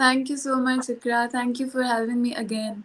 Thank you so much, Ikra. Thank you for having me again.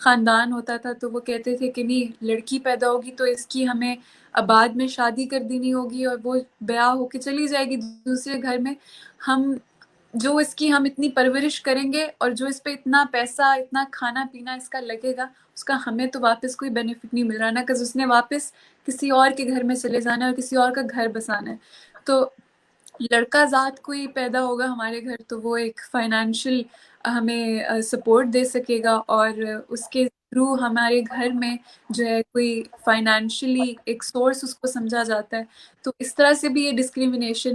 خاندان ہوتا تھا تو وہ کہتے تھے کہ نہیں لڑکی پیدا ہوگی تو اس کی ہمیں بعد میں شادی کر دینی ہوگی اور وہ بیاہ ہو کے چلی جائے گی دوسرے گھر میں. ہم جو اس کی ہم اتنی پرورش کریں گے اور جو اس پہ اتنا پیسہ اتنا کھانا پینا اس کا لگے گا اس کا ہمیں تو واپس کوئی بینیفٹ نہیں مل رہا نا، کہ اس نے واپس کسی اور کے گھر میں چلے جانا ہے اور کسی اور کا گھر بسانا ہے. تو لڑکا ذات کوئی پیدا ہوگا ہمارے گھر تو وہ ایک فائنینشیل ہمیں سپورٹ دے سکے گا اور اس کے تھرو ہمارے گھر میں جو ہے کوئی فائنینشلی ایک سورس اس کو سمجھا جاتا ہے. تو اس طرح سے بھی یہ ڈسکریمنیشن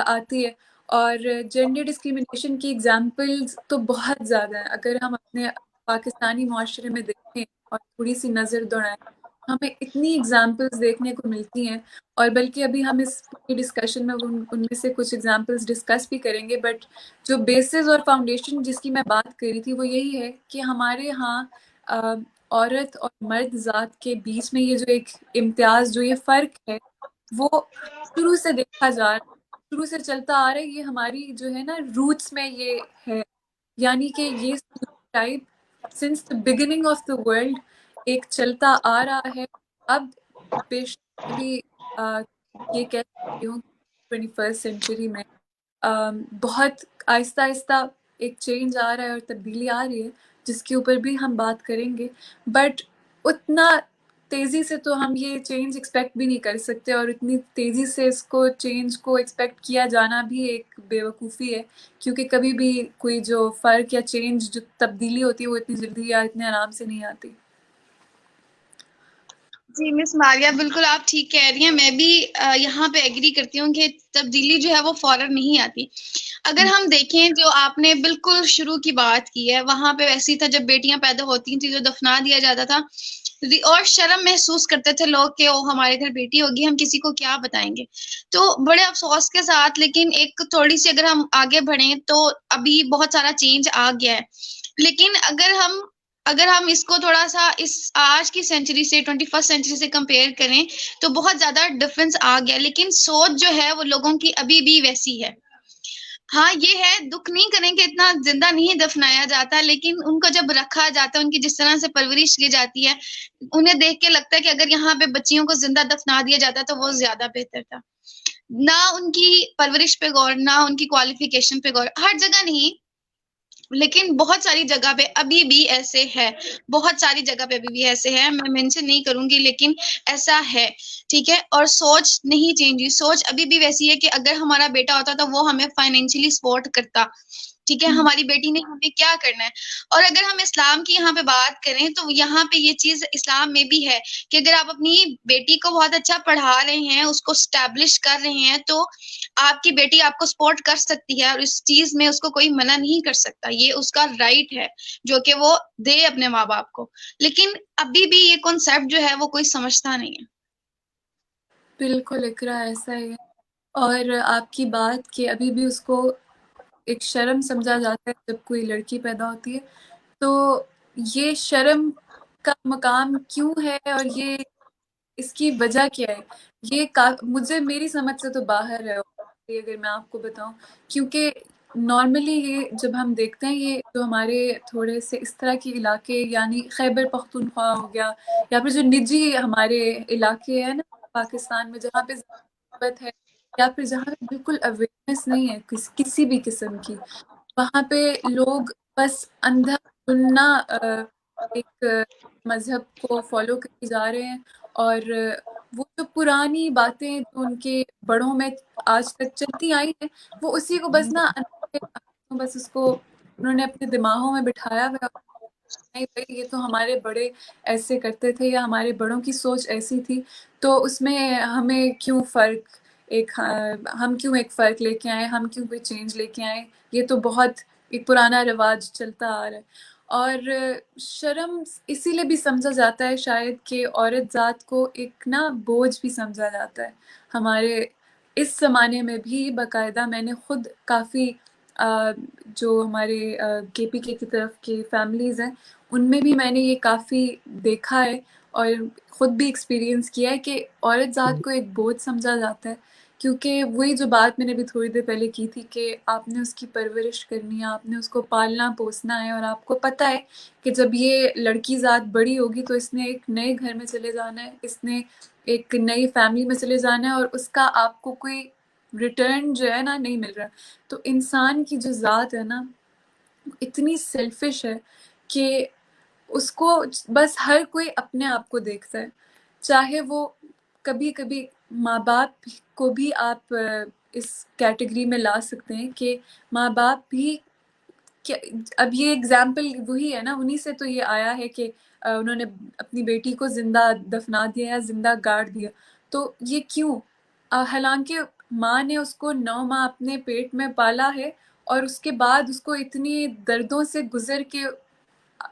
آتی ہے. اور جینڈر ڈسکریمنیشن کی ایگزامپلز تو بہت زیادہ ہیں. اگر ہم اپنے پاکستانی معاشرے میں دیکھیں اور تھوڑی سی نظر دوڑائیں ہمیں اتنی ایگزامپلز دیکھنے کو ملتی ہیں. اور بلکہ ابھی ہم اس پوری ڈسکشن میں ان میں سے کچھ ایگزامپلز ڈسکس بھی کریں گے. بٹ جو بیسز اور فاؤنڈیشن جس کی میں بات کر رہی تھی وہ یہی ہے کہ ہمارے ہاں عورت اور مرد ذات کے بیچ میں یہ جو ایک امتیاز جو یہ فرق ہے وہ شروع سے دیکھا جا رہا ہے، شروع سے چلتا آ رہا ہے. یہ ہماری جو ہے نا روٹس میں یہ ہے، یعنی کہ یہ type since the beginning of the world ایک چلتا آ رہا ہے. اب بے شک ابھی یہ کہہ سکتی ہوں 21st سینچری میں بہت آہستہ آہستہ ایک چینج آ رہا ہے اور تبدیلی آ رہی ہے جس کے اوپر بھی ہم بات کریں گے. بٹ اتنا تیزی سے تو ہم یہ چینج ایکسپیکٹ بھی نہیں کر سکتے اور اتنی تیزی سے اس کو چینج کو ایکسپیکٹ کیا جانا بھی ایک بیوقوفی ہے، کیونکہ کبھی بھی کوئی جو فرق یا چینج جو تبدیلی ہوتی ہے وہ اتنی جلدی یا اتنے آرام سے نہیں آتی. جی مس ماریہ بالکل آپ ٹھیک کہہ رہی ہیں. میں بھی یہاں پہ ایگری کرتی ہوں کہ تبدیلی جو ہے وہ فوراً نہیں آتی. اگر ہم دیکھیں جو آپ نے بالکل شروع کی بات کی ہے وہاں پہ ویسے ہی تھا جب بیٹیاں پیدا ہوتی تھیں جو دفنا دیا جاتا تھا اور شرم محسوس کرتے تھے لوگ کہ وہ ہمارے گھر بیٹی ہوگی ہم کسی کو کیا بتائیں گے. تو بڑے افسوس کے ساتھ لیکن ایک تھوڑی سی اگر ہم آگے بڑھیں تو ابھی بہت سارا چینج آ گیا ہے. لیکن اگر ہم اس کو تھوڑا سا اس آج کی سینچری سے 21st سینچری سے کمپیئر کریں تو بہت زیادہ ڈفرنس آ گیا. لیکن سوچ جو ہے وہ لوگوں کی ابھی بھی ویسی ہے. ہاں یہ ہے دکھ نہیں کریں کہ اتنا زندہ نہیں دفنایا جاتا لیکن ان کو جب رکھا جاتا ہے ان کی جس طرح سے پرورش کی جاتی ہے انہیں دیکھ کے لگتا ہے کہ اگر یہاں پہ بچیوں کو زندہ دفنا دیا جاتا تو وہ زیادہ بہتر تھا. نہ ان کی پرورش پہ غور نہ ان کی کوالیفیکیشن پہ غور. ہر جگہ نہیں لیکن بہت ساری جگہ پہ ابھی بھی ایسے ہے. بہت ساری جگہ پہ ابھی بھی ایسے ہے. میں مینشن نہیں کروں گی لیکن ایسا ہے. ٹھیک ہے. اور سوچ نہیں چینج ہوئی. سوچ ابھی بھی ویسی ہے کہ اگر ہمارا بیٹا ہوتا تو وہ ہمیں فائنینشلی سپورٹ کرتا. ٹھیک ہے. ہماری بیٹی نے ہمیں کیا کرنا ہے. اور اگر ہم اسلام کی یہاں پہ بات کریں تو یہاں پہ یہ چیز اسلام میں بھی ہے کہ اگر آپ اپنی بیٹی کو بہت اچھا پڑھا رہے ہیں اس کو اسٹیبلش کر رہے ہیں تو آپ کی بیٹی آپ کو سپورٹ کر سکتی ہے اور اس چیز میں اس کو کوئی منع نہیں کر سکتا. یہ اس کا رائٹ ہے جو کہ وہ دے اپنے ماں باپ کو. لیکن ابھی بھی یہ کانسیپٹ جو ہے وہ کوئی سمجھتا نہیں ہے. بالکل اقرا ایسا ہی ہے. اور آپ کی بات کہ ابھی بھی اس کو ایک شرم سمجھا جاتا ہے جب کوئی لڑکی پیدا ہوتی ہے تو یہ شرم کا مقام کیوں ہے اور یہ اس کی وجہ کیا ہے یہ مجھے میری سمجھ سے تو باہر ہے اگر میں آپ کو بتاؤں. کیونکہ نارملی یہ جب ہم دیکھتے ہیں یہ جو ہمارے تھوڑے سے اس طرح کے علاقے یعنی خیبر پختونخوا ہو گیا یا پھر جو نجی ہمارے علاقے ہیں نا پاکستان میں جہاں پہ ضرورت ہے یا پھر جہاں پہ بالکل اویئرنیس نہیں ہے کسی بھی قسم کی وہاں پہ لوگ بس اندھا سننا ایک مذہب کو فالو کرتے جا رہے ہیں. اور وہ جو پرانی باتیں جو ان کے بڑوں میں آج تک چلتی آئی ہیں وہ اسی کو بس نا بس اس کو انہوں نے اپنے دماغوں میں بٹھایا ہوا نہیں بھائی یہ تو ہمارے بڑے ایسے کرتے تھے یا ہمارے بڑوں کی سوچ ایسی تھی تو اس میں ہمیں کیوں فرق ہم کیوں ایک فرق لے کے آئے ہم کیوں کوئی چینج لے کے آئے. یہ تو بہت ایک پرانا رواج چلتا آ رہا ہے. اور شرم اسی لیے بھی سمجھا جاتا ہے شاید کہ عورت ذات کو ایک نا بوجھ بھی سمجھا جاتا ہے. ہمارے اس زمانے میں بھی باقاعدہ میں نے خود کافی جو ہمارے کے پی کے کی طرف کی فیملیز ہیں ان میں بھی میں نے یہ کافی دیکھا ہے اور خود بھی ایکسپیرینس کیا ہے کہ عورت ذات کو ایک بوجھ سمجھا جاتا ہے کیونکہ وہی جو بات میں نے بھی تھوڑی دیر پہلے کی تھی کہ آپ نے اس کی پرورش کرنی ہے، آپ نے اس کو پالنا پوسنا ہے، اور آپ کو پتہ ہے کہ جب یہ لڑکی ذات بڑی ہوگی تو اس نے ایک نئے گھر میں چلے جانا ہے، اس نے ایک نئی فیملی میں چلے جانا ہے، اور اس کا آپ کو کوئی ریٹرن جو ہے نا نہیں مل رہا. تو انسان کی جو ذات ہے نا اتنی سیلفش ہے کہ اس کو بس ہر کوئی اپنے آپ کو دیکھتا ہے. چاہے وہ کبھی کبھی ماں باپ کو بھی آپ اس کیٹیگری میں لا سکتے ہیں کہ ماں باپ بھی اب یہ اگزامپل وہی ہے نا، انہی سے تو یہ آیا ہے کہ انہوں نے اپنی بیٹی کو زندہ دفنا دیا یا زندہ گاڑ دیا. تو یہ کیوں؟ حالانکہ ماں نے اس کو 9 ماہ اپنے پیٹ میں پالا ہے، اور اس کے بعد اس کو اتنی دردوں سے گزر کے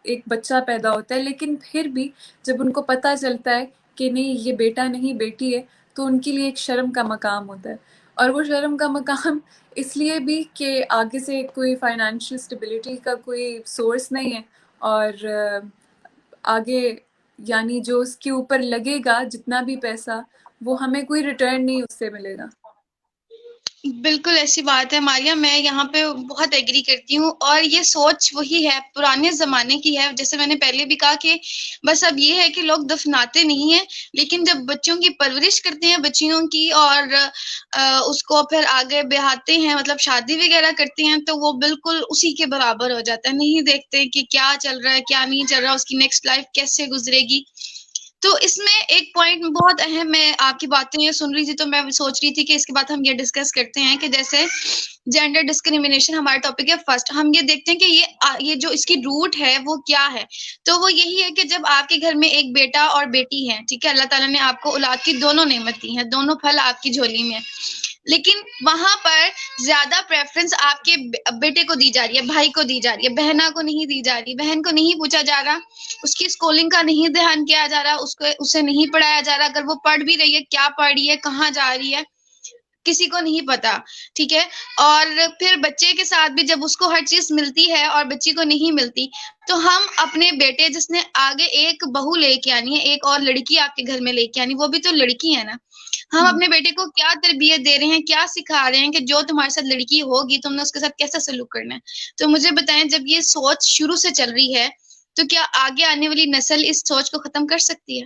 ایک بچہ پیدا ہوتا ہے، لیکن پھر بھی جب ان کو پتہ چلتا ہے کہ نہیں یہ بیٹا نہیں بیٹی ہے، تو ان کے لیے ایک شرم کا مقام ہوتا ہے. اور وہ شرم کا مقام اس لیے بھی کہ آگے سے کوئی فائنینشیل اسٹیبلٹی کا کوئی سورس نہیں ہے، اور آگے یعنی جو اس کے اوپر لگے گا جتنا بھی پیسہ، وہ ہمیں کوئی ریٹرن نہیں اس سے ملے گا. بالکل ایسی بات ہے ماریا، میں یہاں پہ بہت ایگری کرتی ہوں، اور یہ سوچ وہی ہے پرانے زمانے کی ہے. جیسے میں نے پہلے بھی کہا کہ بس اب یہ ہے کہ لوگ دفناتے نہیں ہیں، لیکن جب بچوں کی پرورش کرتے ہیں بچیوں کی، اور اس کو پھر آگے بڑھاتے ہیں، مطلب شادی وغیرہ کرتے ہیں، تو وہ بالکل اسی کے برابر ہو جاتا ہے. نہیں دیکھتے کہ کیا چل رہا ہے کیا نہیں چل رہا، اس کی نیکسٹ لائف کیسے گزرے گی. تو اس میں ایک پوائنٹ بہت اہم، میں آپ کی باتیں یہ سن رہی تھی تو میں سوچ رہی تھی کہ اس کے بعد ہم یہ ڈسکس کرتے ہیں کہ جیسے جینڈر ڈسکریمنیشن ہمارا ٹاپک ہے فرسٹ. ہم یہ دیکھتے ہیں کہ یہ جو اس کی روٹ ہے وہ کیا ہے. تو وہ یہی ہے کہ جب آپ کے گھر میں ایک بیٹا اور بیٹی ہے، ٹھیک ہے، اللہ تعالیٰ نے آپ کو اولاد کی دونوں نعمت دی ہیں، دونوں پھل آپ کی جھولی میں، لیکن وہاں پر زیادہ پریفرنس آپ کے بیٹے کو دی جا رہی ہے، بھائی کو دی جا رہی ہے، بہنا کو نہیں دی جا رہی. بہن کو نہیں پوچھا جا رہا، اس کی اسکولنگ کا نہیں دھیان کیا جا رہا، اسے نہیں پڑھایا جا رہا. اگر وہ پڑھ بھی رہی ہے، کیا پڑھ رہی ہے، کہاں جا رہی ہے، کسی کو نہیں پتا. ٹھیک ہے. اور پھر بچے کے ساتھ بھی جب اس کو ہر چیز ملتی ہے اور بچی کو نہیں ملتی، تو ہم اپنے بیٹے جس نے آگے ایک بہو لے کے آنی ہے، ایک اور لڑکی آپ کے گھر میں لے کے آنی، وہ بھی تو لڑکی ہے نا. ہم اپنے بیٹے کو کیا تربیت دے رہے ہیں، کیا سکھا رہے ہیں کہ جو تمہارے ساتھ لڑکی ہوگی تم نے اس کے ساتھ کیسا سلوک کرنا ہے. تو مجھے بتائیں، جب یہ سوچ شروع سے چل رہی ہے تو کیا آگے آنے والی نسل اس سوچ کو ختم کر سکتی ہے؟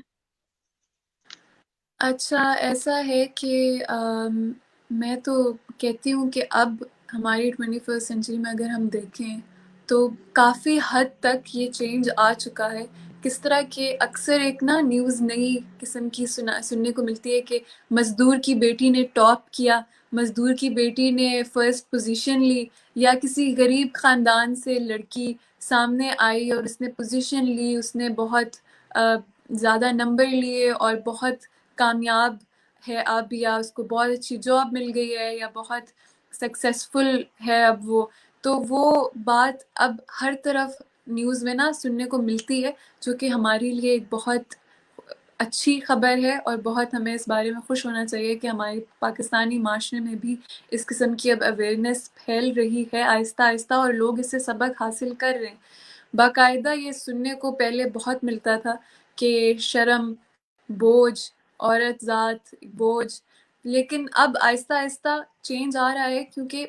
اچھا، ایسا ہے کہ میں تو کہتی ہوں کہ اب ہماری 21st سینچری میں اگر ہم دیکھیں تو کافی حد تک یہ چینج آ چکا ہے. کس طرح کہ اکثر ایک نا نیوز نئی قسم کی سننے کو ملتی ہے کہ مزدور کی بیٹی نے ٹاپ کیا، مزدور کی بیٹی نے فرسٹ پوزیشن لی، یا کسی غریب خاندان سے لڑکی سامنے آئی اور اس نے پوزیشن لی، اس نے بہت زیادہ نمبر لیے اور بہت کامیاب ہے اب، یا اس کو بہت اچھی جاب مل گئی ہے، یا بہت سکسیسفل ہے اب وہ. تو وہ بات اب ہر طرف نیوز میں نا سننے کو ملتی ہے، جو کہ ہمارے لیے ایک بہت اچھی خبر ہے، اور بہت ہمیں اس بارے میں خوش ہونا چاہیے کہ ہمارے پاکستانی معاشرے میں بھی اس قسم کی اب اویئرنیس پھیل رہی ہے آہستہ آہستہ، اور لوگ اس سے سبق حاصل کر رہے ہیں. باقاعدہ یہ سننے کو پہلے بہت ملتا تھا کہ شرم، بوجھ، عورت ذات بوجھ، لیکن اب آہستہ آہستہ چینج آ رہا ہے. کیونکہ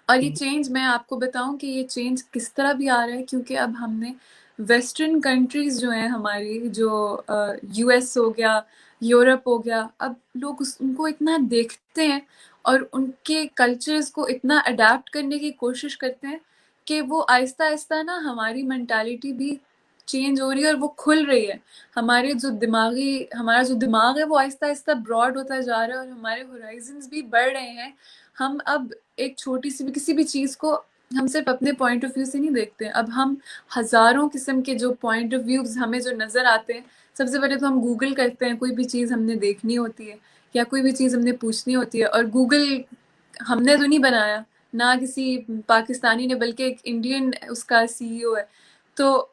اور یہ چینج میں آپ کو بتاؤں کہ یہ چینج کس طرح بھی آ رہا ہے، کیونکہ اب ہم نے ویسٹرن کنٹریز جو ہیں ہماری، جو یو ایس ہو گیا، یورپ ہو گیا، اب لوگ ان کو اتنا دیکھتے ہیں اور ان کے کلچرز کو اتنا اڈیپٹ کرنے کی کوشش کرتے ہیں کہ وہ آہستہ آہستہ نا ہماری مینٹالٹی بھی چینج ہو رہی ہے اور وہ کھل رہی ہے. ہمارا جو دماغ ہے وہ آہستہ آہستہ براڈ ہوتا جا رہا ہے، اور ہمارے ہورائزنز بھی بڑھ رہے ہیں. ہم اب ایک چھوٹی سی بھی کسی بھی چیز کو ہم صرف اپنے پوائنٹ آف ویو سے نہیں دیکھتے. اب ہم ہزاروں قسم کے جو پوائنٹ آف ویوز ہمیں جو نظر آتے ہیں، سب سے پہلے تو ہم گوگل کرتے ہیں. کوئی بھی چیز ہم نے دیکھنی ہوتی ہے یا کوئی بھی چیز ہم نے پوچھنی ہوتی ہے، اور گوگل ہم نے تو نہیں بنایا، نہ کسی پاکستانی نے، بلکہ ایک انڈین اس کا CEO ہے. تو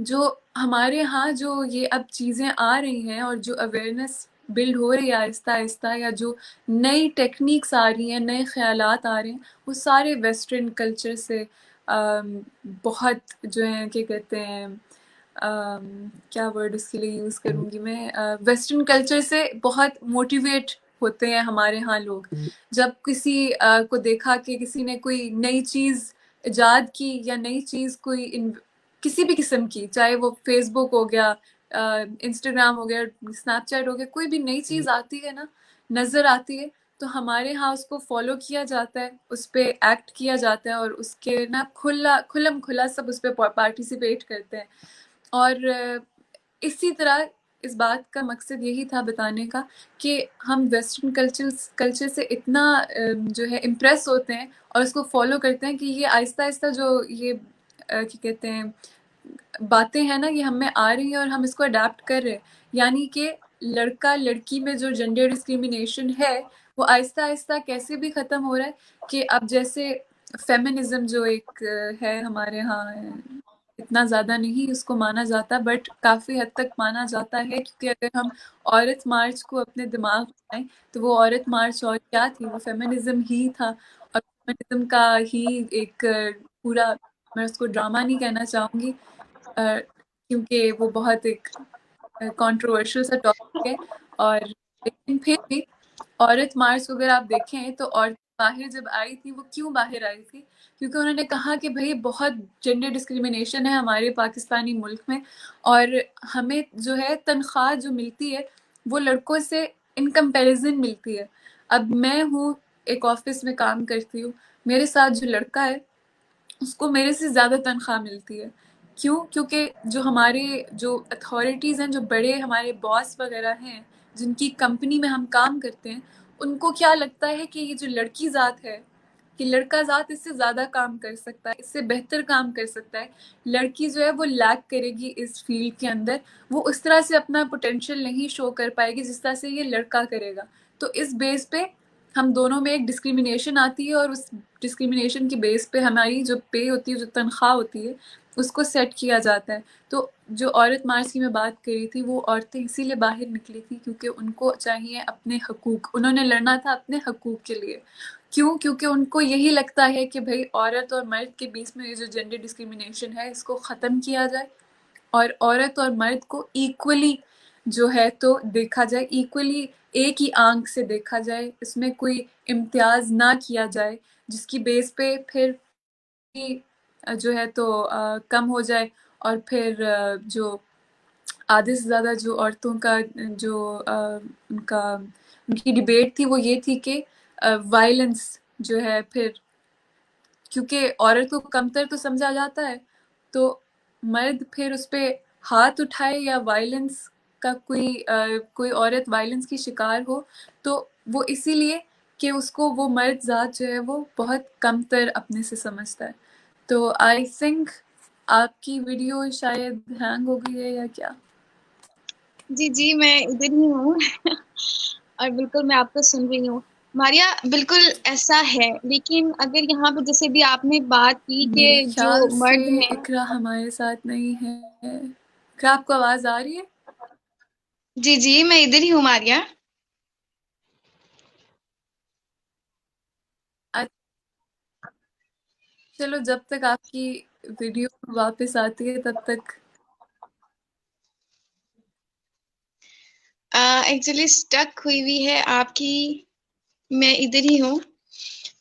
جو ہمارے ہاں جو یہ اب چیزیں آ رہی ہیں اور جو اویئرنیس بلڈ ہو رہی ہے آہستہ آہستہ، یا جو نئی ٹیکنیکس آ رہی ہیں، نئے خیالات آ رہے ہیں، وہ سارے ویسٹرن کلچر سے بہت جو ہیں کہ کہتے ہیں کیا ورڈ اس کے لیے یوز کروں گی میں، ویسٹرن کلچر سے بہت موٹیویٹ ہوتے ہیں ہمارے ہاں لوگ. جب کسی کو دیکھا کہ کسی نے کوئی نئی چیز ایجاد کی یا نئی چیز کوئی کسی بھی قسم کی، چاہے وہ فیس بک ہو گیا، انسٹاگرام ہو گیا، اسنیپ چیٹ ہو گیا، کوئی بھی نئی چیز آتی ہے نا، نظر آتی ہے، تو ہمارے ہاں اس کو فالو کیا جاتا ہے، اس پہ ایکٹ کیا جاتا ہے، اور اس کے نا کھلم کھلا سب اس پہ پارٹیسپیٹ کرتے ہیں. اور اسی طرح اس بات کا مقصد یہی تھا بتانے کا کہ ہم ویسٹرن کلچر سے اتنا جو ہے امپریس ہوتے ہیں اور اس کو فالو کرتے ہیں کہ یہ آہستہ آہستہ جو یہ کیا کہتے ہیں باتیں ہیں نا، یہ ہم میں آ رہی ہیں اور ہم اس کو اڈیپٹ کر رہے ہیں. یعنی کہ لڑکا لڑکی میں جو جینڈر ڈسکریمنیشن ہے وہ آہستہ آہستہ کیسے بھی ختم ہو رہا ہے کہ اب جیسے فیمنزم جو ایک ہے ہمارے ہاں، اتنا زیادہ نہیں اس کو مانا جاتا، بٹ کافی حد تک مانا جاتا ہے، کیونکہ اگر ہم عورت مارچ کو اپنے دماغ میں آئیں تو وہ عورت مارچ اور کیا تھی، وہ فیمنزم ہی تھا. اور فیمنزم کا ہی ایک پورا، میں اس کو ڈرامہ نہیں کہنا چاہوں گی کیونکہ وہ بہت ایک کنٹروورشل سا ٹاپک ہے. اور لیکن پھر بھی عورت مارچ اگر آپ دیکھیں تو عورت باہر جب آئی تھی، وہ کیوں باہر آئی تھی؟ کیونکہ انہوں نے کہا کہ بھئی بہت جینڈر ڈسکریمنیشن ہے ہمارے پاکستانی ملک میں، اور ہمیں جو ہے تنخواہ جو ملتی ہے وہ لڑکوں سے ان کمپیریزن ملتی ہے. اب میں ہوں ایک آفس میں کام کرتی ہوں، میرے ساتھ جو لڑکا ہے اس کو میرے سے زیادہ تنخواہ ملتی ہے. کیوں؟ کیونکہ جو ہمارے جو اتھارٹیز ہیں، جو بڑے ہمارے باس وغیرہ ہیں جن کی کمپنی میں ہم کام کرتے ہیں، ان کو کیا لگتا ہے کہ یہ جو لڑکی ذات ہے، کہ لڑکا ذات اس سے زیادہ کام کر سکتا ہے، اس سے بہتر کام کر سکتا ہے، لڑکی جو ہے وہ لیک کرے گی اس فیلڈ کے اندر، وہ اس طرح سے اپنا پوٹینشیل نہیں شو کر پائے گی جس طرح سے یہ لڑکا کرے گا. تو اس بیس پہ ہم دونوں میں ایک ڈسکریمنیشن آتی ہے، اور اس ڈسکریمنیشن کی بیس پہ ہماری جو پے ہوتی ہے، جو تنخواہ ہوتی ہے، اس کو سیٹ کیا جاتا ہے. تو جو عورت مارچ کی میں بات کری تھی، وہ عورتیں اسی لیے باہر نکلی تھی کیونکہ ان کو چاہیے اپنے حقوق، انہوں نے لڑنا تھا اپنے حقوق کے لیے. کیوں؟ کیونکہ ان کو یہی لگتا ہے کہ بھئی عورت اور مرد کے بیچ میں یہ جو جینڈر ڈسکریمنیشن ہے اس کو ختم کیا جائے، اور عورت اور مرد کو ایکولی جو ہے تو دیکھا جائے، ایکولی ایک ہی آنکھ سے دیکھا جائے، اس میں کوئی امتیاز نہ کیا جائے جس کی بیس پہ پھر جو ہے تو کم ہو جائے. اور پھر جو آدھے سے زیادہ جو عورتوں کا جو ان کی ڈیبیٹ تھی وہ یہ تھی کہ وائلنس جو ہے، پھر کیونکہ عورت کو کمتر تو سمجھا جاتا ہے، تو مرد پھر اس پہ ہاتھ اٹھائے یا وائلنس کا کوئی عورت وائلنس کی شکار ہو تو وہ اسی لیے کہ اس کو وہ مرد ذات جو ہے وہ بہت کمتر اپنے سے سمجھتا ہے. تو آئی تھنک آپ کی ویڈیو شاید ہینگ ہو گئی ہے یا کیا؟ جی میں ادھر ہی ہوں اور بالکل میں آپ کو سن رہی ہوں. ماریا، بالکل ایسا ہے، لیکن اگر یہاں پہ جیسے بھی آپ نے بات کی کہ میرے جو خیال سے مرد ہیں. اقرا ہمارے ساتھ نہیں ہے. کیا آپ کو آواز آ رہی ہے؟ جی میں ادھر ہی ہوں ماریا. چلو جب تک آپ کی ویڈیو واپس آتی ہے تب تک. ایکچولی اسٹک ہوئی ہوئی ہے آپ کی. میں ادھر ہی ہوں.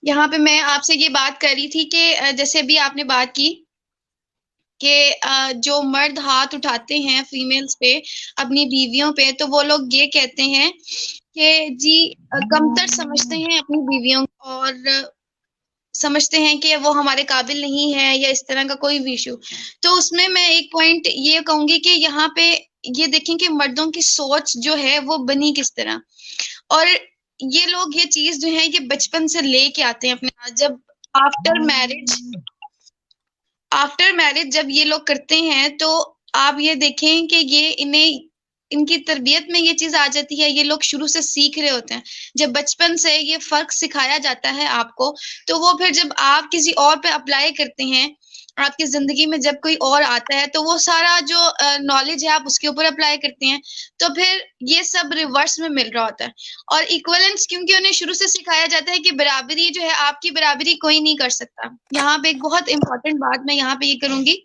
یہاں پہ میں آپ سے یہ بات کر رہی تھی کہ جیسے ابھی آپ نے بات کی کہ جو مرد ہاتھ اٹھاتے ہیں فیمیلز پہ، اپنی بیویوں پہ، تو وہ لوگ یہ کہتے ہیں کہ جی کمتر سمجھتے ہیں اپنی بیویوں کو، اور سمجھتے ہیں کہ وہ ہمارے قابل نہیں ہے یا اس طرح کا کوئی بھی ایشو. تو اس میں ایک پوائنٹ یہ کہوں گی کہ یہاں پہ یہ دیکھیں کہ مردوں کی سوچ جو ہے وہ بنی کس طرح، اور یہ لوگ یہ چیز جو ہے یہ بچپن سے لے کے آتے ہیں اپنے ساتھ. جب آفٹر میرج جب یہ لوگ کرتے ہیں تو آپ یہ دیکھیں کہ ان کی تربیت میں یہ چیز آ جاتی ہے. یہ لوگ شروع سے سیکھ رہے ہوتے ہیں. جب بچپن سے یہ فرق سکھایا جاتا ہے آپ کو، تو وہ پھر جب آپ کسی اور پہ اپلائی کرتے ہیں، آپ کی زندگی میں جب کوئی اور آتا ہے تو وہ سارا جو نالج ہے آپ اس کے اوپر اپلائی کرتے ہیں، تو پھر یہ سب ریورس میں مل رہا ہوتا ہے. اور ایکولنس کیونکہ انہیں شروع سے سکھایا جاتا ہے کہ برابری جو ہے، آپ کی برابری کوئی نہیں کر سکتا. یہاں پہ ایک بہت امپورٹنٹ بات میں یہاں پہ یہ کروں گی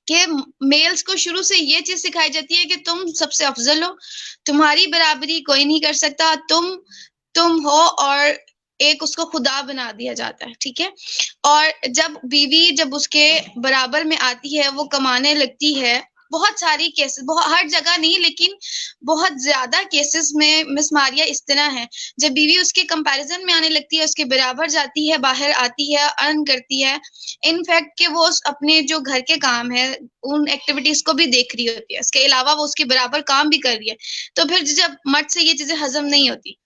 کہ میلز کو شروع سے یہ چیز سکھائی جاتی ہے کہ تم سب سے افضل ہو، تمہاری برابری کوئی نہیں کر سکتا، تم ہو، اور ایک اس کو خدا بنا دیا جاتا ہے، ٹھیک ہے. اور جب بیوی جب اس کے برابر میں آتی ہے، وہ کمانے لگتی ہے، بہت ساری کیسز، ہر جگہ نہیں لیکن بہت زیادہ کیسز میں مس ماریا اس طرح ہے، جب بیوی اس کے کمپیریزن میں آنے لگتی ہے، اس کے برابر جاتی ہے، باہر آتی ہے، ارن کرتی ہے، ان فیکٹ کہ وہ اپنے جو گھر کے کام ہے ان ایکٹیویٹیز کو بھی دیکھ رہی ہوتی ہے، اس کے علاوہ وہ اس کے برابر کام بھی کر رہی ہے، تو پھر جب مرد سے یہ چیزیں ہضم نہیں ہوتی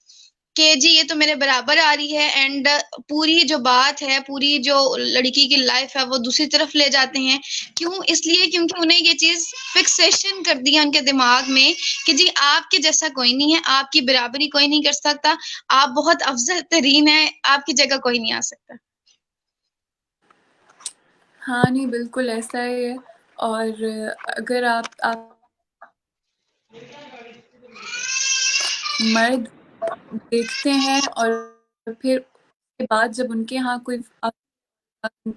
کہ جی یہ تو میرے برابر آ رہی ہے، اینڈ پوری جو بات ہے، پوری جو لڑکی کی لائف ہے وہ دوسری طرف لے جاتے ہیں. کیوں؟ اس لیے کیونکہ انہیں یہ چیز فکسیشن کر دی ہے ان کے دماغ میں کہ جی آپ کے جیسا کوئی نہیں ہے، آپ کی برابری کوئی نہیں کر سکتا، آپ بہت افضل ترین ہیں، آپ کی جگہ کوئی نہیں آ سکتا. ہاں نہیں بالکل ایسا ہی ہے. اور اگر آپ مرد دیکھتے ہیں اور پھر اس کے بعد جب ان کے ہاں کوئی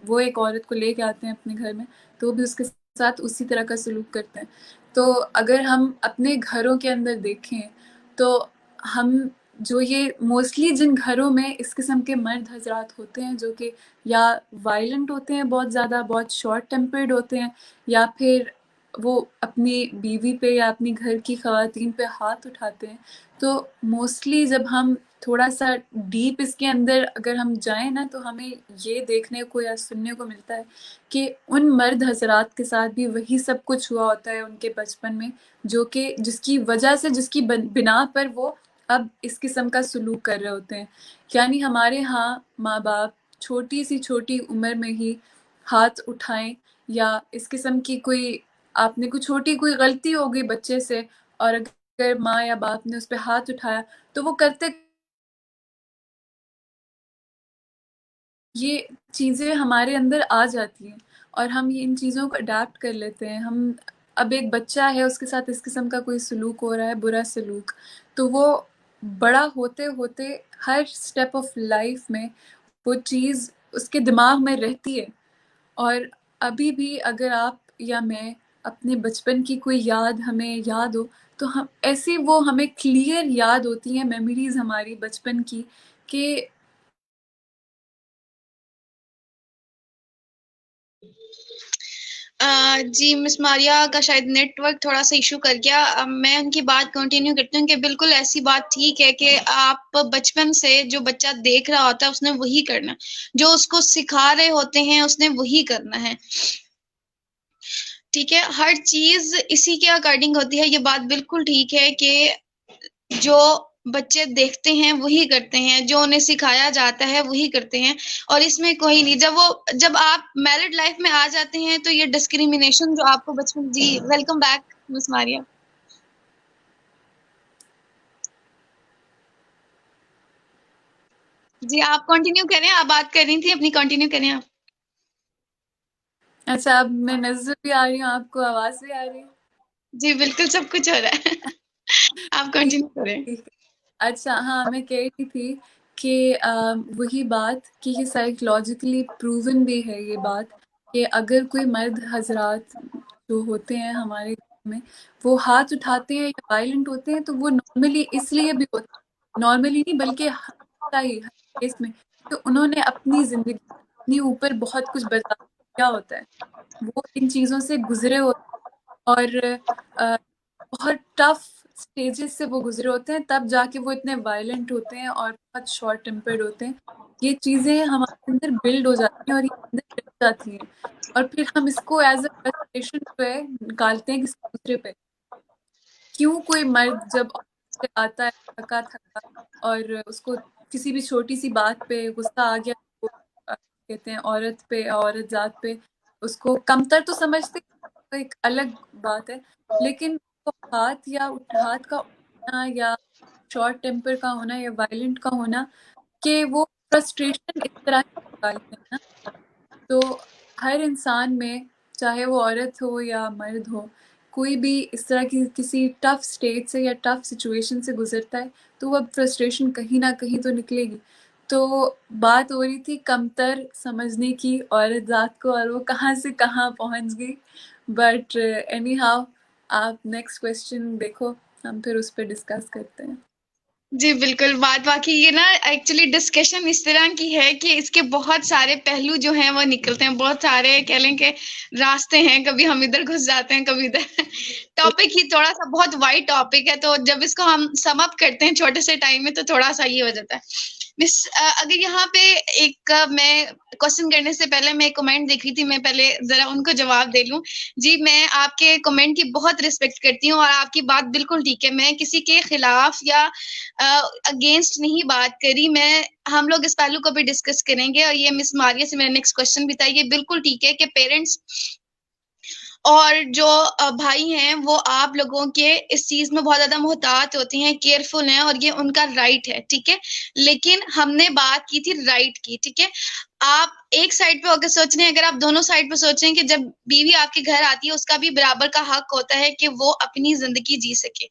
وہ ایک عورت کو لے کے آتے ہیں اپنے گھر میں تو وہ بھی اس کے ساتھ اسی طرح کا سلوک کرتے ہیں. تو اگر ہم اپنے گھروں کے اندر دیکھیں تو ہم جو یہ موسٹلی جن گھروں میں اس قسم کے مرد حضرات ہوتے ہیں جو کہ یا وائلنٹ ہوتے ہیں بہت زیادہ، بہت شارٹ ٹیمپرڈ ہوتے ہیں، یا پھر وہ اپنی بیوی پہ یا اپنی گھر کی خواتین پہ ہاتھ اٹھاتے ہیں، تو موسٹلی جب ہم تھوڑا سا ڈیپ اس کے اندر اگر ہم جائیں نا تو ہمیں یہ دیکھنے کو یا سننے کو ملتا ہے کہ ان مرد حضرات کے ساتھ بھی وہی سب کچھ ہوا ہوتا ہے ان کے بچپن میں، جو کہ جس کی وجہ سے، جس کی بنا پر وہ اب اس قسم کا سلوک کر رہے ہوتے ہیں. یعنی ہمارے ہاں ماں باپ چھوٹی عمر میں ہی ہاتھ اٹھائیں یا اس قسم کی کوئی آپ نے کوئی چھوٹی کوئی غلطی ہو گئی بچے سے اور اگر ماں یا باپ نے اس پہ ہاتھ اٹھایا تو وہ کرتے یہ چیزیں ہمارے اندر آ جاتی ہیں اور ہم ان چیزوں کو اڈیپٹ کر لیتے ہیں. ہم اب ایک بچہ ہے اس کے ساتھ اس قسم کا کوئی سلوک ہو رہا ہے، برا سلوک، تو وہ بڑا ہوتے ہوتے ہر سٹیپ آف لائف میں وہ چیز اس کے دماغ میں رہتی ہے. اور ابھی بھی اگر آپ یا میں اپنے بچپن کی کوئی یاد ہمیں یاد ہو تو ہم ایسی وہ ہمیں کلیئر یاد ہوتی ہیں میموریز ہماری بچپن کی کہ جی مس ماریا کا شاید نیٹ ورک تھوڑا سا ایشو کر گیا. میں ان کی بات کنٹینیو کرتی ہوں کہ بالکل ایسی بات ٹھیک ہے کہ آپ بچپن سے جو بچہ دیکھ رہا ہوتا ہے اس نے وہی کرنا، جو اس کو سکھا رہے ہوتے ہیں اس نے وہی کرنا ہے، ٹھیک ہے. ہر چیز اسی کے اکارڈنگ ہوتی ہے، یہ بات بالکل ٹھیک ہے کہ جو بچے دیکھتے ہیں وہی کرتے ہیں، جو انہیں سکھایا جاتا ہے وہی کرتے ہیں، اور اس میں کوئی نہیں. جب آپ میرڈ لائف میں آ جاتے ہیں تو یہ ڈسکریمنیشن جو آپ کو بچپن، جی ویلکم بیک مس ماریا. جی آپ کنٹینیو کریں، آپ بات کر رہی تھی اپنی، کنٹینیو کریں آپ. اچھا اب میں نظر بھی آ رہی ہوں، آپ کو آواز بھی آ رہی ہے؟ جی بالکل سب کچھ ہو رہا ہے. آپ ٹھیک کنٹینیو کریں. ٹھیک ہے. اچھا ہاں میں کہہ رہی تھی کہ وہی بات کہ یہ سائیکولوجیکلی پروون بھی ہے یہ بات کہ اگر کوئی مرد حضرات جو ہوتے ہیں ہمارے گھر میں وہ ہاتھ اٹھاتے ہیں یا وائلنٹ ہوتے ہیں تو وہ نارملی اس لیے بھی ہوتا ہے، نارملی نہیں بلکہ ہمیشہ ہی ہر کیس میں کہ انہوں نے اپنی زندگی اپنے اوپر بہت کچھ برداشت کیا ہوتا ہے، وہ ان چیزوں سے گزرے ہوتے ہیں اور بہت ٹف سٹیجز سے وہ گزرے ہوتے ہیں، تب جا کے وہ اتنے وائلنٹ ہوتے ہیں اور بہت شارٹ ٹیمپرڈ ہوتے ہیں. یہ چیزیں ہمارے اندر بلڈ ہو جاتی ہیں اور یہ اندر رہ جاتی ہیں اور پھر ہم اس کو ایز اے فرسٹریشن پہ نکالتے ہیں کسی دوسرے پہ. کیوں کوئی مرد جب آفس سے آتا ہے تھکا تھکا اور اس کو کسی بھی چھوٹی سی بات پہ غصہ آ گیا تو کہتے ہیں عورت پہ، عورت ذات پہ اس کو کمتر تو سمجھتے ہیں، تو ایک الگ بات ہے، لیکن ہاتھ کا ہونا یا شارٹ ٹیمپر کا ہونا یا وائلنٹ کا ہونا کہ وہ فرسٹریشن اس طرح سے نکالتے ہیں نا. تو ہر انسان میں چاہے وہ عورت ہو یا مرد ہو کوئی بھی اس طرح کی کسی ٹف سٹیج سے یا ٹف سچویشن سے گزرتا ہے تو وہ اب فرسٹریشن کہیں نہ کہیں تو نکلے گی. تو بات ہو رہی تھی کمتر سمجھنے کی عورت ذات کو، اور وہ کہاں سے کہاں پہنچ گئی. بٹ اینی ہاؤ، آپ نیکسٹ کوشچن دیکھو، ہم پھر اس پہ ڈسکس کرتے ہیں. جی بالکل، بات واقعی یہ نا ایکچولی ڈسکشن اس طرح کی ہے کہ اس کے بہت سارے پہلو جو ہیں وہ نکلتے ہیں، بہت سارے کہہ لیں کہ راستے ہیں، کبھی ہم ادھر گھس جاتے ہیں، کبھی ادھر. ٹاپک ہی تھوڑا سا بہت وائڈ ٹاپک ہے، تو جب اس کو ہم سم اپ کرتے ہیں چھوٹے سے ٹائم میں تو تھوڑا سا یہ ہو جاتا ہے. مس اگر یہاں پہ ایک میں کوشچن کرنے سے پہلے میں ایک کمنٹ دیکھ رہی تھی، میں پہلے ذرا ان کو جواب دے لوں. جی میں آپ کے کمنٹ کی بہت رسپیکٹ کرتی ہوں، اور آپ کی بات بالکل ٹھیک ہے، میں کسی کے خلاف یا اگینسٹ نہیں بات کری. ہم لوگ اس پہلو کو بھی ڈسکس کریں گے، اور یہ مس ماریہ سے میرا نیکسٹ کوشچن بھی تھا. یہ بالکل ٹھیک ہے کہ پیرنٹس اور جو بھائی ہیں وہ آپ لوگوں کے اس چیز میں بہت زیادہ محتاط ہوتے ہیں، کیئرفل ہیں، اور یہ ان کا رائٹ ہے، ٹھیک ہے. لیکن ہم نے بات کی تھی رائٹ کی، ٹھیک ہے. آپ ایک سائڈ پہ ہو کے سوچ رہے ہیں، اگر آپ دونوں سائڈ پہ سوچ رہے ہیں کہ جب بیوی آپ کے گھر آتی ہے اس کا بھی برابر کا حق ہوتا ہے کہ وہ اپنی زندگی جی سکے.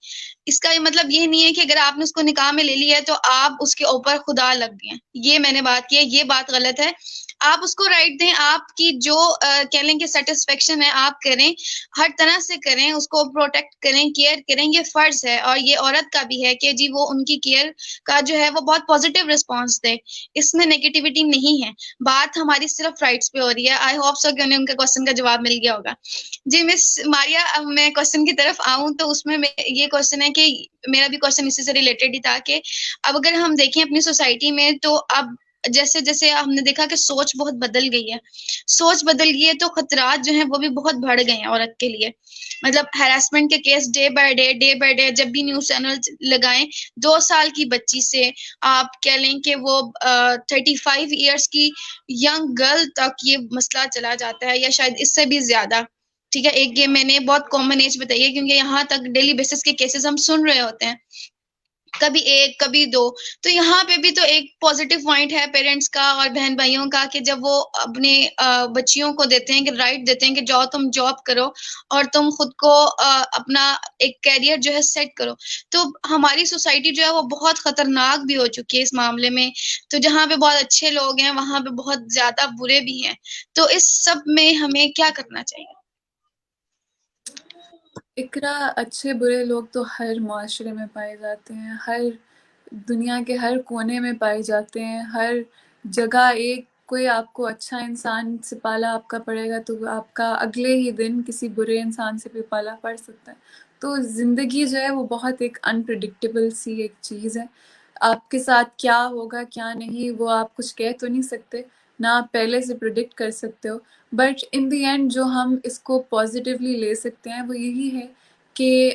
اس کا مطلب یہ نہیں ہے کہ اگر آپ نے اس کو نکاح میں لے لیا ہے تو آپ اس کے اوپر خدا لگ گئے. یہ میں نے بات کی ہے، یہ بات غلط ہے. آپ اس کو رائٹ دیں، آپ کی جو کہہ لیں کہ سیٹسفیکشن ہے آپ کریں، ہر طرح سے کریں، اس کو پروٹیکٹ کریں، کیئر کریں. یہ فرض ہے، اور یہ عورت کا بھی ہے کہ جی وہ ان کی کیئر کا جو ہے وہ بہت پازیٹیو رسپانس دے. اس میں نیگیٹیوٹی نہیں ہے. بات ہماری صرف رائٹس پہ ہو رہی ہے. آئی ہوپ سو کہ انہیں ان کے کوشچن کا جواب مل گیا ہوگا. جی مس ماریہ، اب میں کوشچن کی طرف آؤں تو اس میں یہ کوشچن ہے کہ میرا بھی کوشچن اسی سے ریلیٹڈ ہی تھا کہ اب اگر ہم دیکھیں اپنی سوسائٹی میں، تو اب جیسے جیسے ہم نے دیکھا کہ سوچ بہت بدل گئی ہے. سوچ بدل گئی ہے تو خطرات جو ہیں وہ بھی بہت بڑھ گئے ہیں عورت کے لیے. مطلب ہیراسمنٹ کے کیس ڈے بائی ڈے جب بھی نیوز چینل لگائیں، 2 سال کی بچی سے آپ کہہ لیں کہ وہ 35 ایئرس کی ینگ گرل تک یہ مسئلہ چلا جاتا ہے، یا شاید اس سے بھی زیادہ. ٹھیک ہے، ایک یہ میں نے بہت کامن ایج بتائی ہے، کیونکہ یہاں تک ڈیلی بیسس کے کیسز ہم سن رہے ہوتے ہیں، کبھی ایک کبھی دو. تو یہاں پہ بھی تو ایک پازیٹیو پوائنٹ ہے پیرنٹس کا اور بہن بھائیوں کا کہ جب وہ اپنے بچیوں کو دیتے ہیں کہ رائٹ دیتے ہیں کہ جاؤ تم جاب کرو اور تم خود کو اپنا ایک کیریئر جو ہے سیٹ کرو. تو ہماری سوسائٹی جو ہے وہ بہت خطرناک بھی ہو چکی ہے اس معاملے میں. تو جہاں پہ بہت اچھے لوگ ہیں وہاں پہ بہت زیادہ برے بھی ہیں. تو اس سب میں ہمیں کیا کرنا چاہیے؟ اقرا، اچھے برے لوگ تو ہر معاشرے میں پائے جاتے ہیں، ہر دنیا کے ہر کونے میں پائے جاتے ہیں. ہر جگہ ایک کوئی آپ کو اچھا انسان سے پالا آپ کا پڑے گا تو آپ کا اگلے ہی دن کسی برے انسان سے بھی پالا پڑ سکتا ہے. تو زندگی جو ہے وہ بہت ایک انپریڈکٹیبل سی ایک چیز ہے. آپ کے ساتھ کیا ہوگا کیا نہیں وہ آپ کچھ کہہ تو نہیں سکتے، نہ آپ پہلے سے پریڈکٹ کر سکتے ہو. بٹ ان دی اینڈ جو ہم اس کو پازیٹیولی لے سکتے ہیں وہ یہی ہے کہ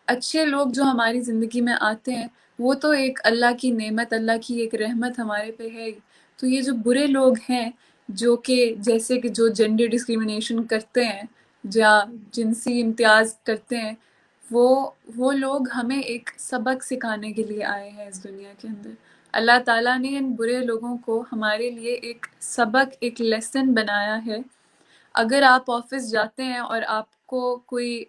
اچھے لوگ جو ہماری زندگی میں آتے ہیں وہ تو ایک اللہ کی نعمت، اللہ کی ایک رحمت ہمارے پہ ہے. تو یہ جو برے لوگ ہیں جو کہ جیسے کہ جو جینڈر ڈسکریمنیشن کرتے ہیں یا جنسی امتیاز کرتے ہیں، وہ لوگ ہمیں ایک سبق سکھانے کے لیے آئے ہیں اس دنیا کے اندر. اللہ تعالیٰ نے ان برے لوگوں کو ہمارے لیے ایک سبق، ایک لیسن بنایا ہے. اگر آپ آفس جاتے ہیں اور آپ کو کوئی،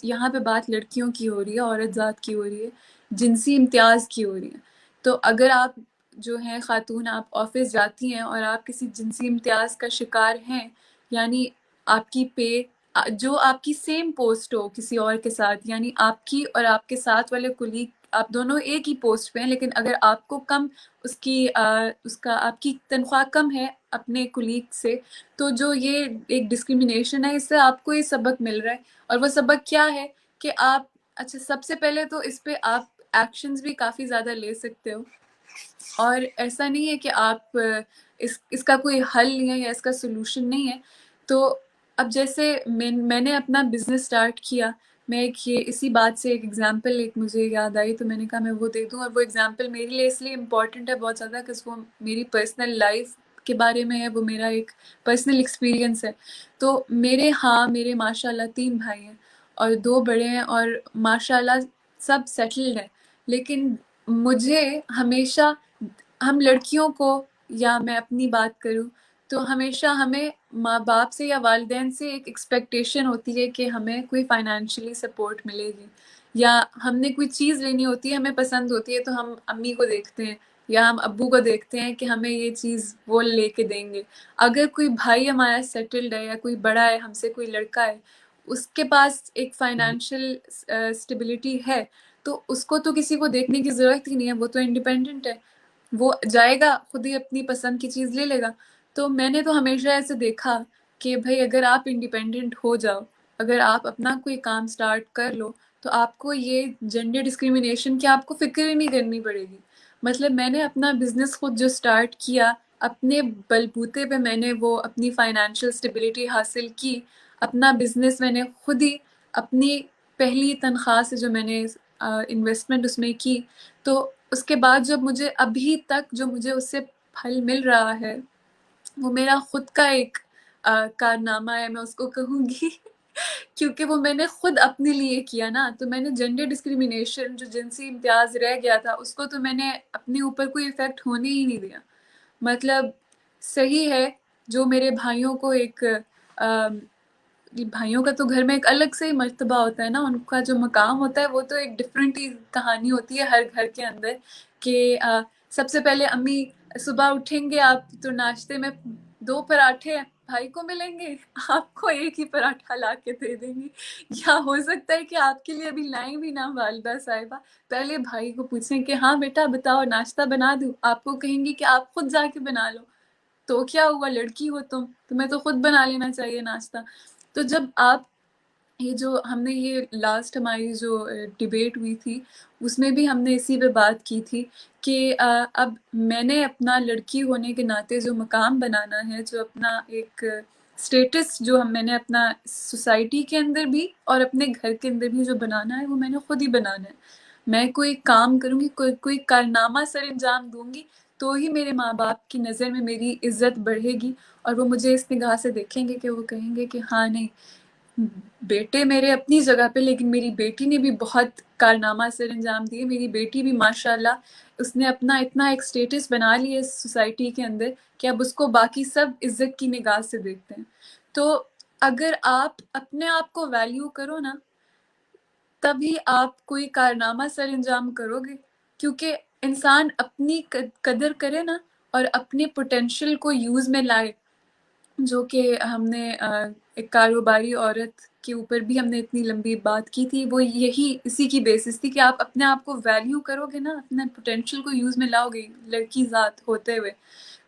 یہاں پہ بات لڑکیوں کی ہو رہی ہے، عورت ذات کی ہو رہی ہے، جنسی امتیاز کی ہو رہی ہے. تو اگر آپ جو ہیں خاتون، آپ آفس جاتی ہیں اور آپ کسی جنسی امتیاز کا شکار ہیں، یعنی آپ کی پے جو آپ کی سیم پوسٹ ہو کسی اور کے ساتھ، یعنی آپ کی اور آپ کے ساتھ والے کولیگ آپ دونوں ایک ہی پوسٹ پہ ہیں، لیکن اگر آپ کو کم آپ کی تنخواہ کم ہے اپنے کولیگ سے، تو جو یہ ایک ڈسکریمنیشن ہے اس سے آپ کو یہ سبق مل رہا ہے. اور وہ سبق کیا ہے کہ آپ، اچھا سب سے پہلے تو اس پہ آپ ایکشنز بھی کافی زیادہ لے سکتے ہو. اور ایسا نہیں ہے کہ آپ اس کا کوئی حل نہیں ہے یا اس کا سلوشن نہیں ہے. تو اب جیسے میں نے اپنا بزنس سٹارٹ کیا، میں اسی بات سے ایک ایگزامپل ایک مجھے یاد آئی تو میں نے کہا میں وہ دے دوں. اور وہ ایگزامپل میرے لیے اس لیے امپورٹنٹ ہے بہت زیادہ کہ وہ میری پرسنل لائف کے بارے میں ہے، وہ میرا ایک پرسنل ایکسپیرینس ہے. تو میرے ماشاء اللہ 3 بھائی ہیں اور 2 بڑے ہیں اور ماشاء اللہ سب سیٹلڈ ہیں. لیکن مجھے ہمیشہ، ہم لڑکیوں کو، یا میں اپنی بات کروں تو ہمیشہ ہمیں ماں باپ سے یا والدین سے ایک ایکسپیکٹیشن ہوتی ہے کہ ہمیں کوئی فائنینشلی سپورٹ ملے گی، یا ہم نے کوئی چیز لینی ہوتی ہے ہمیں پسند ہوتی ہے تو ہم امی کو دیکھتے ہیں یا ہم ابو کو دیکھتے ہیں کہ ہمیں یہ چیز وہ لے کے دیں گے. اگر کوئی بھائی ہمارا سیٹلڈ ہے یا کوئی بڑا ہے ہم سے، کوئی لڑکا ہے، اس کے پاس ایک فائنینشیل اسٹیبلٹی ہے، تو اس کو تو کسی کو دیکھنے کی ضرورت ہی نہیں ہے، وہ تو انڈیپینڈنٹ ہے، وہ جائے گا خود ہی اپنی پسند کی چیز لے لے گا. تو میں نے تو ہمیشہ ایسے دیکھا کہ بھائی اگر آپ انڈیپینڈنٹ ہو جاؤ، اگر آپ اپنا کوئی کام سٹارٹ کر لو، تو آپ کو یہ جینڈر ڈسکریمنیشن کی آپ کو فکر ہی نہیں کرنی پڑے گی. مطلب میں نے اپنا بزنس خود جو سٹارٹ کیا، اپنے بلبوتے پہ میں نے وہ اپنی فائنینشیل اسٹیبلٹی حاصل کی. اپنا بزنس میں نے خود ہی اپنی پہلی تنخواہ سے جو میں نے انویسٹمنٹ اس میں کی، تو اس کے بعد جب مجھے ابھی تک جو مجھے اس سے پھل مل رہا ہے، وہ میرا خود کا ایک کارنامہ ہے، میں اس کو کہوں گی کیونکہ وہ میں نے خود اپنے لیے کیا نا. تو میں نے جینڈر ڈسکریمنیشن، جو جنسی امتیاز رہ گیا تھا، اس کو تو میں نے اپنے اوپر کوئی افیکٹ ہونے ہی نہیں دیا. مطلب صحیح ہے، جو میرے بھائیوں کو ایک بھائیوں کا تو گھر میں ایک الگ سے ہی مرتبہ ہوتا ہے نا، ان کا جو مقام ہوتا ہے وہ تو ایک ڈفرینٹ ہی کہانی ہوتی ہے ہر گھر کے اندر. کہ سب سے پہلے امی صبح اٹھیں گے آپ تو ناشتے میں 2 پراٹھے بھائی کو ملیں گے، آپ کو ایک ہی پراٹھا لا کے دے دیں گی. یا ہو سکتا ہے کہ آپ کے لیے ابھی لائیں بھی نہ والدہ صاحبہ، پہلے بھائی کو پوچھیں کہ ہاں بیٹا بتاؤ ناشتہ بنا دوں، آپ کو کہیں گی کہ آپ خود جا کے بنا لو. تو کیا ہوا، لڑکی ہو تمہیں تو خود بنا لینا چاہیے ناشتہ. تو جب آپ یہ جو ہم نے یہ لاسٹ ہماری جو ڈیبیٹ ہوئی تھی، اس میں بھی ہم نے اسی پہ بات کی تھی کہ اب میں نے اپنا لڑکی ہونے کے ناطے جو مقام بنانا ہے، جو اپنا ایک اسٹیٹس جو میں نے اپنا سوسائٹی کے اندر بھی اور اپنے گھر کے اندر بھی جو بنانا ہے، وہ میں نے خود ہی بنانا ہے. میں کوئی کام کروں گی، کوئی کارنامہ سر انجام دوں گی، تو ہی میرے ماں باپ کی نظر میں میری عزت بڑھے گی، اور وہ مجھے اس نگاہ سے دیکھیں گے کہ وہ کہیں گے کہ ہاں نہیں، بیٹے میرے اپنی جگہ پہ، لیکن میری بیٹی نے بھی بہت کارنامہ سر انجام دیے. میری بیٹی بھی ماشاءاللہ اس نے اپنا اتنا ایک سٹیٹس بنا لی ہے سوسائٹی کے اندر کہ اب اس کو باقی سب عزت کی نگاہ سے دیکھتے ہیں. تو اگر آپ اپنے آپ کو ویلیو کرو نا، تبھی آپ کوئی کارنامہ سر انجام کرو گے. کیونکہ انسان اپنی قدر کرے نا اور اپنے پوٹینشیل کو یوز میں لائے، جو کہ ہم نے ایک کاروباری عورت کے اوپر بھی ہم نے اتنی لمبی بات کی تھی، وہ یہی اسی کی بیسس تھی کہ آپ اپنے آپ کو ویلیو کرو گے نا، اپنے پوٹینشیل کو یوز میں لاؤ گے لڑکی ذات ہوتے ہوئے،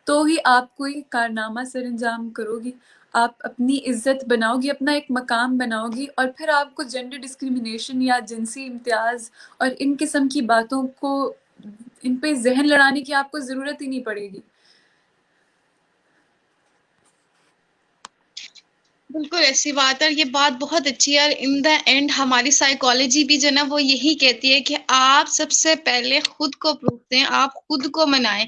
تو ہی آپ کوئی کارنامہ سر انجام کرو گی، آپ اپنی عزت بناؤ گی، اپنا ایک مقام بناؤ گی، اور پھر آپ کو جینڈر ڈسکریمنیشن یا جنسی امتیاز اور ان قسم کی باتوں کو، ان پہ ذہن لڑانے کی آپ کو ضرورت ہی نہیں پڑے گی. بالکل ایسی بات ہے، یہ بات بہت اچھی ہے. اور ان دا اینڈ ہماری سائیکالوجی بھی جو نا وہ یہی کہتی ہے کہ آپ سب سے پہلے خود کو پروف دیں، آپ خود کو منائیں،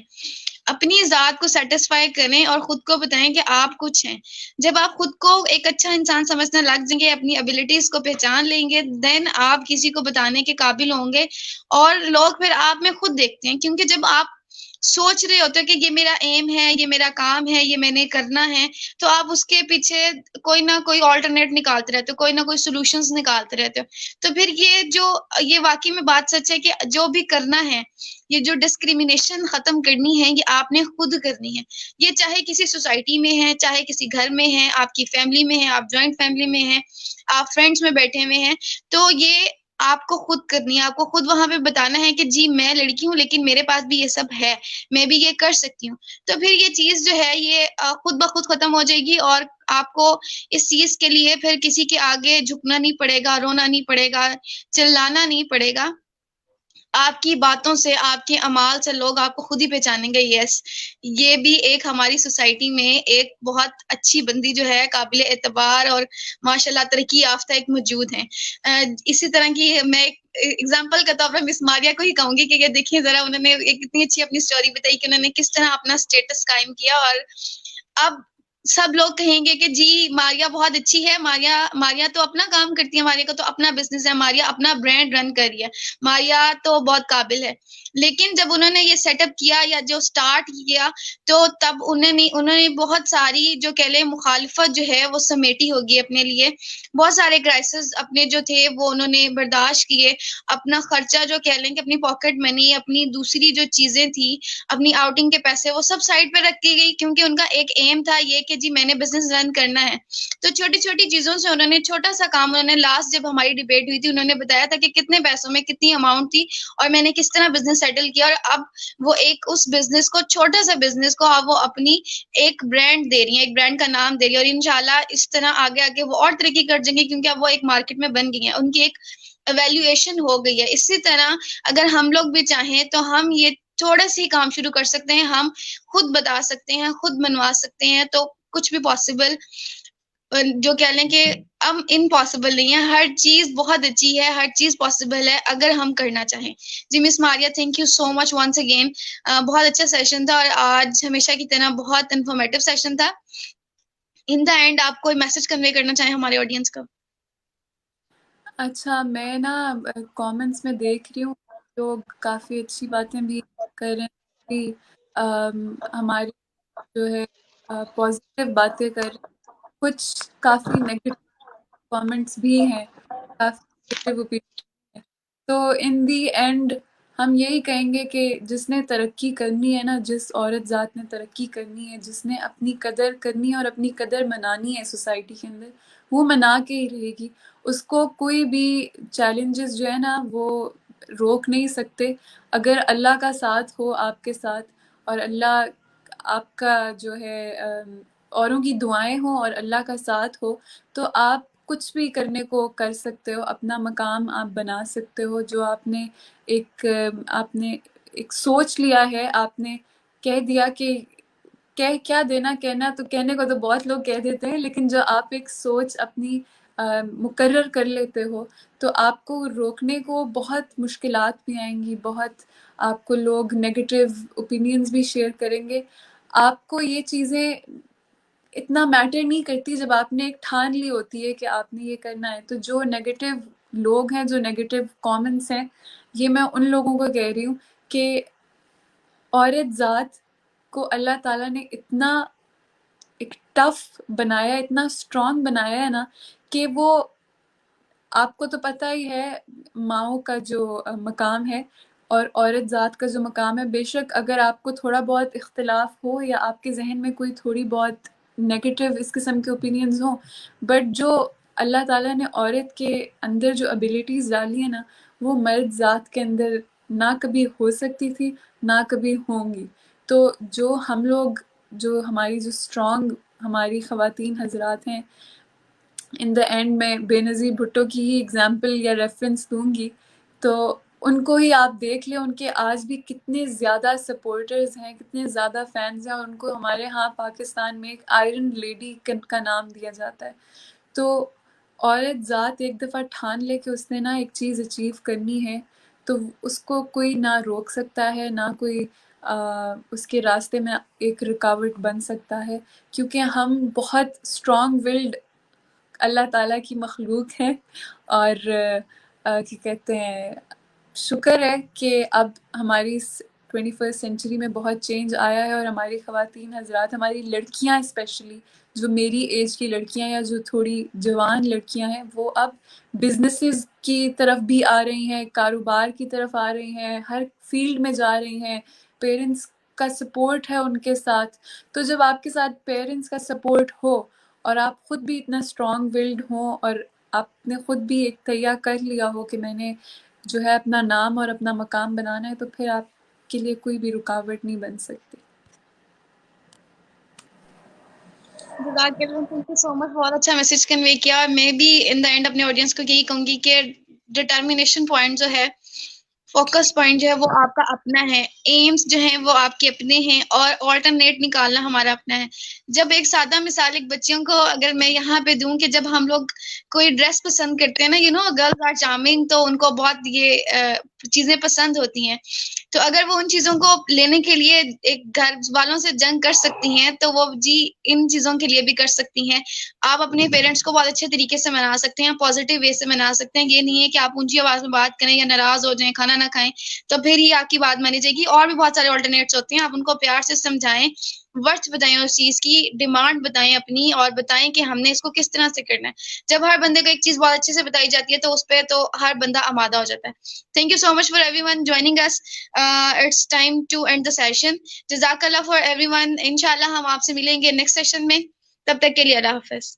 اپنی ذات کو سیٹسفائی کریں اور خود کو بتائیں کہ آپ کچھ ہیں. جب آپ خود کو ایک اچھا انسان سمجھنے لگ جائیں گے، اپنی ابیلٹیز کو پہچان لیں گے، دین آپ کسی کو بتانے کے قابل ہوں گے، اور لوگ پھر آپ میں خود دیکھتے ہیں. کیونکہ جب آپ سوچ رہے ہوتے کہ یہ میرا ایم ہے، یہ میرا کام ہے، یہ میں نے کرنا ہے، تو آپ اس کے پیچھے کوئی نہ کوئی آلٹرنیٹ نکالتے رہتے ہو، کوئی نہ کوئی سولوشنز نکالتے رہتے ہو. تو پھر یہ واقعی میں بات سچ ہے کہ جو بھی کرنا ہے، یہ جو ڈسکریمنیشن ختم کرنی ہے، یہ آپ نے خود کرنی ہے. یہ چاہے کسی سوسائٹی میں ہے، چاہے کسی گھر میں ہے، آپ کی فیملی میں ہے، آپ جوائنٹ فیملی میں ہیں، آپ فرینڈس میں بیٹھے ہوئے ہیں، تو یہ آپ کو خود کرنی ہے. آپ کو خود وہاں پہ بتانا ہے کہ جی میں لڑکی ہوں، لیکن میرے پاس بھی یہ سب ہے، میں بھی یہ کر سکتی ہوں. تو پھر یہ چیز جو ہے یہ خود بخود ختم ہو جائے گی، اور آپ کو اس چیز کے لیے پھر کسی کے آگے جھکنا نہیں پڑے گا، رونا نہیں پڑے گا، چلانا نہیں پڑے گا. آپ کی باتوں سے، آپ کے اعمال سے لوگ آپ کو خود ہی پہچانیں گے. یس، یہ بھی ایک ہماری سوسائٹی میں ایک بہت اچھی بندی جو ہے، قابل اعتبار اور ماشاءاللہ ترقی یافتہ ایک موجود ہیں. اسی طرح کی میں ایک اگزامپل کے طور پر مس ماریا کو ہی کہوں گی کہ یہ دیکھیں ذرا، انہوں نے ایک اتنی اچھی اپنی سٹوری بتائی کہ انہوں نے کس طرح اپنا اسٹیٹس قائم کیا، اور اب سب لوگ کہیں گے کہ جی ماریا بہت اچھی ہے، ماریا تو اپنا کام کرتی ہے، ماریا کا تو اپنا بزنس ہے، ماریا اپنا برانڈ رن کر رہی ہے، ماریا تو بہت قابل ہے. لیکن جب انہوں نے یہ سیٹ اپ کیا یا جو سٹارٹ کیا تو تب انہوں نے بہت ساری جو کہہ لیں مخالفت جو ہے وہ سمیٹی ہوگی اپنے لیے. بہت سارے کرائسس اپنے جو تھے وہ انہوں نے برداشت کیے. اپنا خرچہ جو کہہ لیں کہ اپنی پاکٹ منی، اپنی دوسری جو چیزیں تھی، اپنی آؤٹنگ کے پیسے، وہ سب سائڈ پہ رکھ کی گئی، کیونکہ ان کا ایک ایم تھا یہ کہ جی میں نے بزنس رن کرنا ہے. تو چھوٹی چھوٹی چیزوں سے انہوں نے چھوٹا سا کام، انہوں نے لاسٹ جب ہماری ڈیبیٹ ہوئی تھی انہوں نے بتایا تھا کہ کتنے پیسوں میں کتنی اماؤنٹ تھی اور میں نے کس طرح بزنس سیٹل کیا، اور اب وہ ایک اس بزنس کو، چھوٹا سا بزنس کو اب وہ اپنی ایک برانڈ دے رہی ہیں، ایک برانڈ کا نام دے رہی ہیں، اور انشاءاللہ اس طرح آگے آگے وہ اور ترقی کر جائیں گے کیونکہ اب وہ ایک مارکیٹ میں بن گئی ہیں، ان کی ایک ایویلیویشن ہو گئی ہے. اسی طرح اگر ہم لوگ بھی چاہیں تو ہم یہ تھوڑے سے ہی کام شروع کر سکتے ہیں، ہم خود بتا سکتے ہیں، خود منوا سکتے ہیں، تو کچھ بھی پاسبل، جو کہہ لیں کہ ہم امپاسبل نہیں ہے، ہر چیز بہت اچھی ہے، ہر چیز پاسبل ہے اگر ہم کرنا چاہیں. جی miss Maria, thank you so much once again. بہت اچھا سیشن تھا اور آج ہمیشہ کی طرح بہت انفارمیٹیو سیشن تھا. ان دا اینڈ آپ کوئی میسج کنوے کرنا چاہیں ہمارے آڈینس کو؟ اچھا، میں نا کامنٹس میں دیکھ رہی ہوں لوگ کافی اچھی باتیں بھی کر رہے ہیں کہ ہماری جو ہے پازیٹیو باتیں کر رہے ہیں، کچھ کافی نیگیٹو کامنٹس بھی ہیں، کافی نیگیٹو اوپینین ہے. تو ان دی اینڈ ہم یہی کہیں گے کہ جس نے ترقی کرنی ہے نا، جس عورت ذات نے ترقی کرنی ہے، جس نے اپنی قدر کرنی ہے اور اپنی قدر منانی ہے سوسائٹی کے اندر، وہ منا کے ہی رہے گی. اس کو کوئی بھی چیلنجز جو ہے نا وہ روک نہیں سکتے. اگر اللہ کا ساتھ ہو آپ کے ساتھ، اور اللہ آپ کا جو ہے اوروں کی دعائیں ہوں اور اللہ کا ساتھ ہو، تو آپ کچھ بھی کرنے کو کر سکتے ہو. اپنا مقام آپ بنا سکتے ہو. جو آپ نے ایک سوچ لیا ہے، آپ نے کہہ دیا کہ کیا دینا کہنا، تو کہنے کو تو بہت لوگ کہہ دیتے ہیں، لیکن جو آپ ایک سوچ اپنی مقرر کر لیتے ہو تو آپ کو روکنے کو بہت مشکلات بھی آئیں گی، بہت آپ کو لوگ نیگیٹیو اوپینینز بھی شیئر کریں گے. آپ کو یہ چیزیں اتنا میٹر نہیں کرتی جب آپ نے ایک ٹھان لی ہوتی ہے کہ آپ نے یہ کرنا ہے. تو جو نیگیٹیو لوگ ہیں، جو نیگیٹیو کامنٹس ہیں، یہ میں ان لوگوں کو کہہ رہی ہوں کہ عورت ذات کو اللہ تعالیٰ نے اتنا ایک ٹف بنایا، اتنا اسٹرانگ بنایا ہے نا کہ وہ، آپ کو تو پتہ ہی ہے ماؤں کا جو مقام ہے اور عورت ذات کا جو مقام ہے. بے شک اگر آپ کو تھوڑا بہت اختلاف ہو یا آپ کے ذہن میں کوئی تھوڑی بہت نیگیٹیو اس قسم کے اوپینینز ہوں، بٹ جو اللہ تعالیٰ نے عورت کے اندر جو ابیلٹیز ڈالی ہیں نا، وہ مرد ذات کے اندر نہ کبھی ہو سکتی تھی، نہ کبھی ہوں گی. تو جو ہم لوگ، جو ہماری جو اسٹرانگ ہماری خواتین حضرات ہیں، ان دا اینڈ میں بے نظیر بھٹو کی ہی اگزامپل یا ریفرنس دوں گی، تو ان کو ہی آپ دیکھ لیں، ان کے آج بھی کتنے زیادہ سپورٹرز ہیں، کتنے زیادہ فینز ہیں، اور ان کو ہمارے ہاں پاکستان میں ایک آئرن لیڈی کا نام دیا جاتا ہے. تو عورت ذات ایک دفعہ ٹھان لے کہ اس نے نا ایک چیز اچیو کرنی ہے، تو اس کو کوئی نہ روک سکتا ہے، نہ کوئی اس کے راستے میں ایک رکاوٹ بن سکتا ہے، کیونکہ ہم بہت اسٹرانگ ولڈ اللہ تعالیٰ کی مخلوق ہے. اور کیا کہتے ہیں، شکر ہے کہ اب ہماری 21 سینچری میں بہت چینج آیا ہے، اور ہماری خواتین حضرات، ہماری لڑکیاں اسپیشلی، جو میری ایج کی لڑکیاں یا جو تھوڑی جوان لڑکیاں ہیں، وہ اب بزنسز کی طرف بھی آ رہی ہیں، کاروبار کی طرف آ رہی ہیں، ہر فیلڈ میں جا رہی ہیں. پیرنٹس کا سپورٹ ہے ان کے ساتھ. تو جب آپ کے ساتھ پیرنٹس کا سپورٹ ہو اور آپ خود بھی اتنا اسٹرانگ ولڈ ہوں، اور آپ نے خود بھی ایک تیہ کر لیا ہو کہ میں نے جو ہے اپنا نام اور اپنا مقام بنانا ہے، تو پھر آپ کے لیے کوئی بھی رکاوٹ نہیں بن سکتی. جزاک اللہ، تھینک یو سو مچ، بہت اچھا میسج کنوے کیا. میں بھی ان دا اینڈ اپنے آڈینس کو یہی کہوں گی کہ ڈٹرمینیشن پوائنٹ جو ہے، فوکس پوائنٹ جو ہے وہ آپ کا اپنا ہے، ایمز جو ہیں وہ آپ کے اپنے ہیں، اور آلٹرنیٹ نکالنا ہمارا اپنا ہے. جب ایک سادہ مثال ایک بچیوں کو اگر میں یہاں پہ دوں کہ جب ہم لوگ کوئی ڈریس پسند کرتے ہیں نا، گرلز آر چارمنگ، تو ان کو بہت یہ چیزیں پسند ہوتی ہیں. تو اگر وہ ان چیزوں کو لینے کے لیے ایک گھر والوں سے جنگ کر سکتی ہیں تو وہ جی ان چیزوں کے لیے بھی کر سکتی ہیں. آپ اپنے پیرنٹس کو بہت اچھے طریقے سے منا سکتے ہیں, پازیٹیو وے سے منا سکتے ہیں. یہ نہیں ہے کہ آپ اونچی آواز میں بات کریں یا ناراض ہو جائیں, کھانا نہ کھائیں تو پھر ہی آپ کی بات مانی جائے گی. اور بھی بہت سارے آلٹرنیٹس ہوتے ہیں, آپ ان کو پیار سے سمجھائیں, ورتھ بتائیں, اس چیز کی ڈیمانڈ بتائیں اپنی, اور بتائیں کہ ہم نے اس کو کس طرح سے کرنا ہے. جب ہر بندے کو ایک چیز بہت اچھے سے بتائی جاتی ہے تو اس پہ تو ہر بندہ آمادہ ہو جاتا ہے. Thank you so much for everyone joining us. It's time to end the session. جزاک اللہ فار ایوری ون. انشاءاللہ ہم آپ سے ملیں گے نیکسٹ سیشن میں. تب تک کے لیے اللہ حافظ.